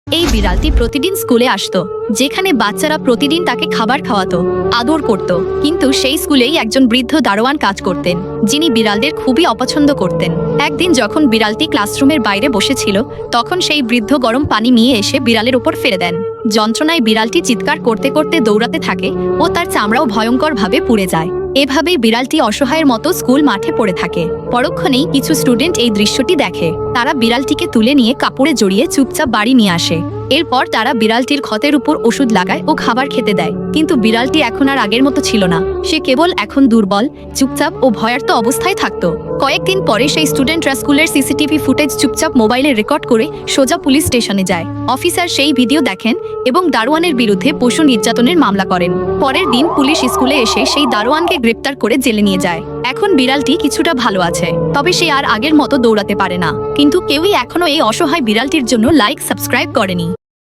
এই বিড়ালটি প্রতিদিন স্কুলে আসতো, যেখানে বাচ্চারা প্রতিদিন তাকে খাবার খাওয়াতো, আদর করত। কিন্তু সেই স্কুলেই একজন বৃদ্ধ দারোয়ান কাজ করতেন, যিনি বিড়ালদের খুবই অপছন্দ করতেন। একদিন যখন বিড়ালটি ক্লাসরুমের বাইরে বসেছিল, তখন সেই বৃদ্ধ গরম পানি নিয়ে এসে বিড়ালের উপর ফেলে দেন। যন্ত্রণায় বিড়ালটি চিৎকার করতে করতে দৌড়াতে থাকে ও তার চামড়াও ভয়ঙ্করভাবে পুড়ে যায়। এভাবেই বিড়ালটি অসহায়ের মতো স্কুল মাঠে পড়ে থাকে। পরক্ষণেই কিছু স্টুডেন্ট এই দৃশ্যটি দেখে। তারা বিড়ালটিকে তুলে নিয়ে কাপড়ে জড়িয়ে চুপচাপ বাড়ি নিয়ে আসে। এরপর তারা বিড়ালটির ক্ষতের উপর ওষুধ লাগায় ও খাবার খেতে দেয়। কিন্তু বিড়ালটি এখন আর আগের মতো ছিল না। সে কেবল এখন দুর্বল, চুপচাপ ও ভয়ার্ত অবস্থায় থাকতো। কয়েকদিন পরে সেই স্টুডেন্টরা স্কুলের সিসিটিভি ফুটেজ চুপচাপ মোবাইলে রেকর্ড করে সোজা পুলিশ স্টেশনে যায়। অফিসার সেই ভিডিও দেখেন এবং দারোয়ানের বিরুদ্ধে পশু নির্যাতনের মামলা করেন। পরের দিন পুলিশ স্কুলে এসে সেই দারোয়ানকে গ্রেপ্তার করে জেলে নিয়ে যায়। এখন বিড়ালটি কিছুটা ভালো আছে, তবে সে আর আগের মতো দৌড়াতে পারে না। কিন্তু কেউই এখনো এই অসহায় বিড়ালটির জন্য লাইক সাবস্ক্রাইব করেনি।